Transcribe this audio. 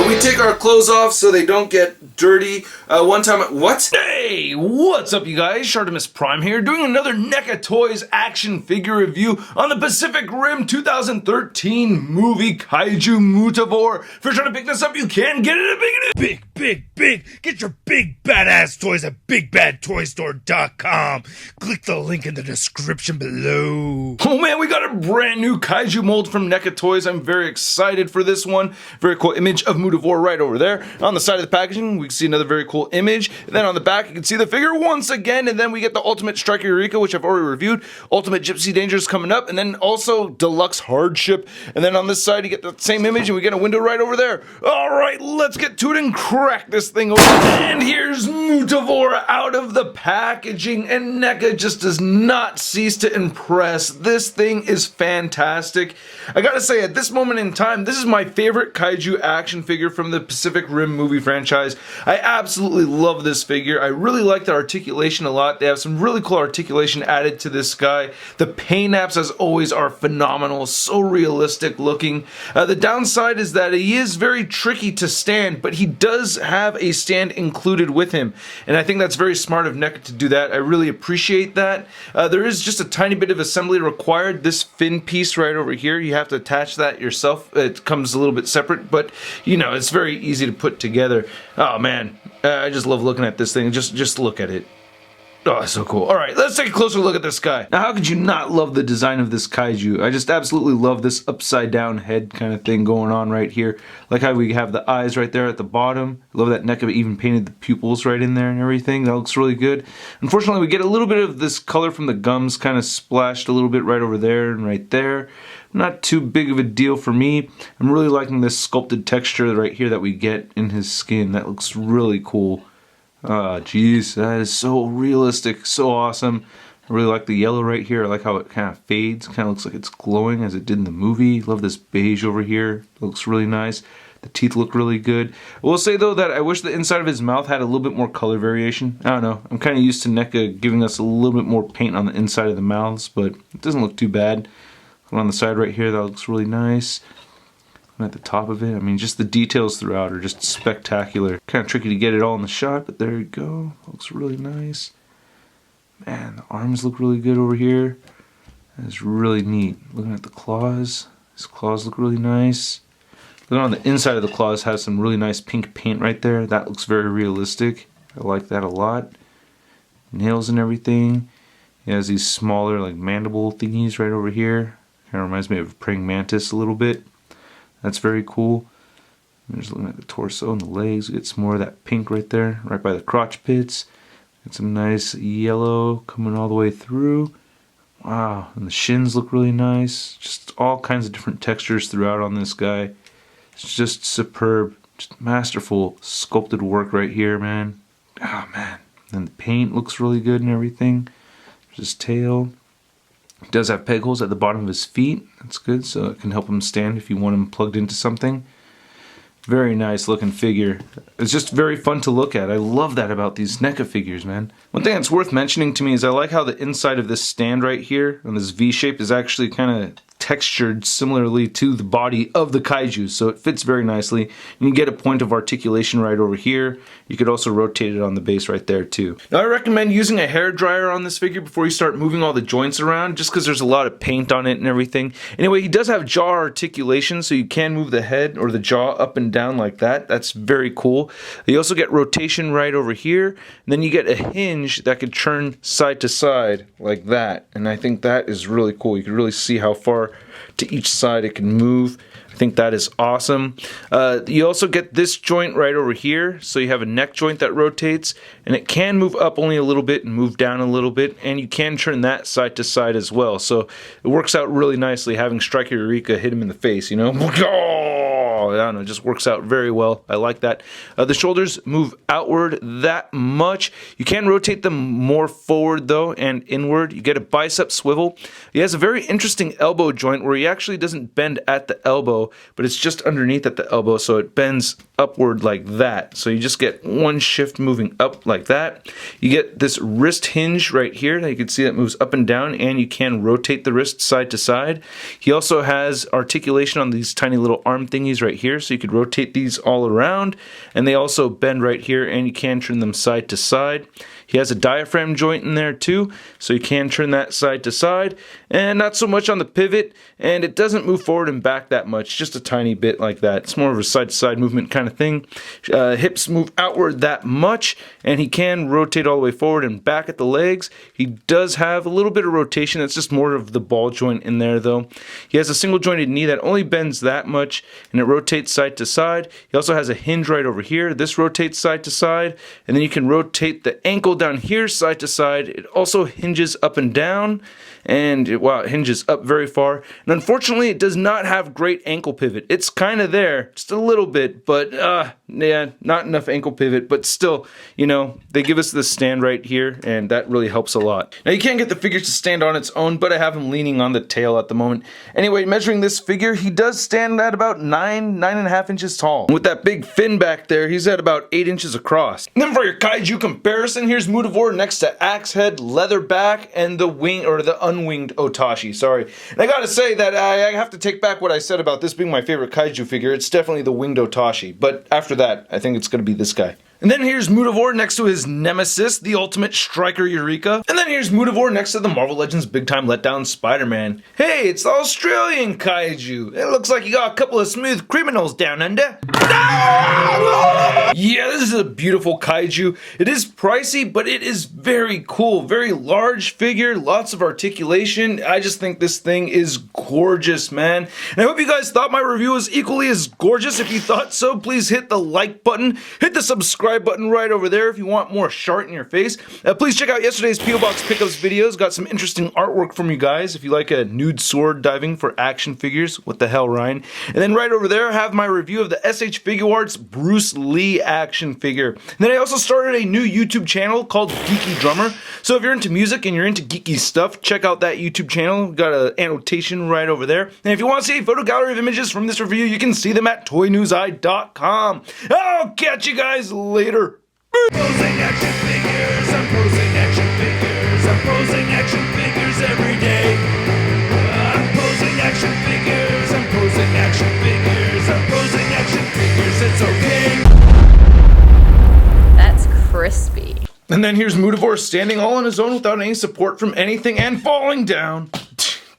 We take our clothes off so they don't get dirty. One time, what? Hey, what's up you guys? ShartimusPrime here, doing another NECA Toys action figure review on the Pacific Rim 2013 movie Kaiju Mutavore. If you're trying to pick this up, you can get it at big. Get your big badass toys at bigbadtoystore.com. Click the link in the description below. Oh man, we got a brand new Kaiju mold from NECA Toys. I'm very excited for this one. Very cool image of Mutavore right over there. On the side of the packaging, we can see another very cool image. And then on the back, you can see the figure once again. And then we get the Ultimate Striker Eureka, which I've already reviewed. Ultimate Gypsy Danger is coming up. And then also Deluxe Hardship. And then on this side, you get the same image, and we get a window right over there. All right, let's get to it and crack this thing open. And here's Mutavore out of the packaging. And NECA just does not cease to impress. This thing is fantastic. I gotta say, at this moment in time, this is my favorite Kaiju action figure from the Pacific Rim movie franchise. I absolutely love this figure. I really like the articulation a lot. They have some really cool articulation added to this guy. The paint apps, as always, are phenomenal. So realistic looking. The downside is that he is very tricky to stand, but he does have a stand included with him. And I think that's very smart of NECA to do that. I really appreciate that. There is just a tiny bit of assembly required. This fin piece right over here, you have to attach that yourself. It comes a little bit separate, but you know, it's very easy to put together. Oh man, I just love looking at this thing. Just look at it. Oh, that's so cool. Alright, let's take a closer look at this guy. Now, how could you not love the design of this Kaiju? I just absolutely love this upside down head kind of thing going on right here. Like how we have the eyes right there at the bottom. I love that NECA even painted the pupils right in there and everything. That looks really good. Unfortunately, we get a little bit of this color from the gums kind of splashed a little bit right over there and right there. Not too big of a deal for me. I'm really liking this sculpted texture right here that we get in his skin. That looks really cool. Ah, jeez, that is so realistic, so awesome. I really like the yellow right here. I like how it kind of fades, kind of looks like it's glowing as it did in the movie. Love this beige over here, it looks really nice. The teeth look really good. I will say though that I wish the inside of his mouth had a little bit more color variation. I don't know, I'm kind of used to NECA giving us a little bit more paint on the inside of the mouths, but it doesn't look too bad. And on the side right here, that looks really nice. And at the top of it, I mean, just the details throughout are just spectacular. Kind of tricky to get it all in the shot, but there you go. Looks really nice. Man, the arms look really good over here. That's really neat. Looking at the claws, his claws look really nice. Looking on the inside of the claws, has some really nice pink paint right there. That looks very realistic. I like that a lot. Nails and everything. He has these smaller, like, mandible thingies right over here. Kind of reminds me of a praying mantis a little bit. That's very cool. I'm just looking at the torso and the legs. We get some more of that pink right there, right by the crotch pits. Get some nice yellow coming all the way through. Wow, and the shins look really nice. Just all kinds of different textures throughout on this guy. It's just superb, just masterful sculpted work right here, man. Oh man, and the paint looks really good and everything. There's his tail. He does have peg holes at the bottom of his feet. That's good, so it can help him stand if you want him plugged into something. Very nice looking figure. It's just very fun to look at. I love that about these NECA figures, man. One thing that's worth mentioning to me is I like how the inside of this stand right here, on this V shape, is actually kind of textured similarly to the body of the Kaiju, so it fits very nicely. And you get a point of articulation right over here. You could also rotate it on the base right there too. Now I recommend using a hair dryer on this figure before you start moving all the joints around, just because there's a lot of paint on it and everything. Anyway, he does have jaw articulation, so you can move the head or the jaw up and down like that. That's very cool. You also get rotation right over here, and then you get a hinge that could turn side to side like that, and I think that is really cool. You can really see how far to each side it can move. I think that is awesome. You also get this joint right over here, so you have a neck joint that rotates, and it can move up only a little bit and move down a little bit, and you can turn that side to side as well. So it works out really nicely having Striker Eureka hit him in the face, you know? I don't know, it just works out very well. I like that. The shoulders move outward that much. You can rotate them more forward though and inward. You get a bicep swivel. He has a very interesting elbow joint where he actually doesn't bend at the elbow, but it's just underneath at the elbow, so it bends upward like that. So you just get one shift moving up like that. You get this wrist hinge right here that you can see that moves up and down, and you can rotate the wrist side to side. He also has articulation on these tiny little arm thingies right right here, so you could rotate these all around, and they also bend right here, and you can turn them side to side. He has a diaphragm joint in there too, so you can turn that side to side, and not so much on the pivot, and it doesn't move forward and back that much, just a tiny bit like that. It's more of a side to side movement kind of thing. Hips move outward that much, and he can rotate all the way forward and back at the legs. He does have a little bit of rotation, it's just more of the ball joint in there though. He has a single jointed knee that only bends that much, and it rotates side to side. He also has a hinge right over here. This rotates side to side, and then you can rotate the ankle down here side to side. It also hinges up and down, and it hinges up very far. And unfortunately, it does not have great ankle pivot. It's kind of there, just a little bit, but yeah, not enough ankle pivot. But still, you know, they give us this stand right here, and that really helps a lot. Now, you can't get the figure to stand on its own, but I have him leaning on the tail at the moment. Anyway, measuring this figure, he does stand at about 9.5 inches tall. With that big fin back there, he's at about 8 inches across. And then for your kaiju comparison, here's Mutavore next to Axe Head, Leatherback, and the unwinged Otashi. Sorry. And I gotta say that I have to take back what I said about this being my favorite kaiju figure. It's definitely the winged Otashi. But after that, I think it's gonna be this guy. And then here's Mutavore next to his nemesis, the ultimate striker Eureka. And then here's Mutavore next to the Marvel Legends Big Time Letdown Spider-Man. Hey, it's the Australian kaiju. It looks like you got a couple of smooth criminals down under. Yeah, this is a beautiful kaiju. It is pricey, but it is very cool. Very large figure, lots of articulation. I just think this thing is gorgeous, man. And I hope you guys thought my review was equally as gorgeous. If you thought so, please hit the like button, hit the subscribe button right over there if you want more Shart in your face. Please check out yesterday's P.O. Box Pickups videos. Got some interesting artwork from you guys. If you like a nude sword diving for action figures, what the hell, Ryan? And then right over there, I have my review of the SH Figure Arts Bruce Lee action figure. And then I also started a new YouTube channel called Geeky Drummer. So if you're into music and you're into geeky stuff, check out that YouTube channel. Got an annotation right over there. And if you want to see a photo gallery of images from this review, you can see them at toynewseye.com. I'll catch you guys later. Posing action figures, I'm posing action figures, I'm posing action figures every day. I'm posing action figures, I'm posing action figures, I'm posing action figures, it's okay. That's crispy. And then here's Mutavore standing all on his own without any support from anything and falling down.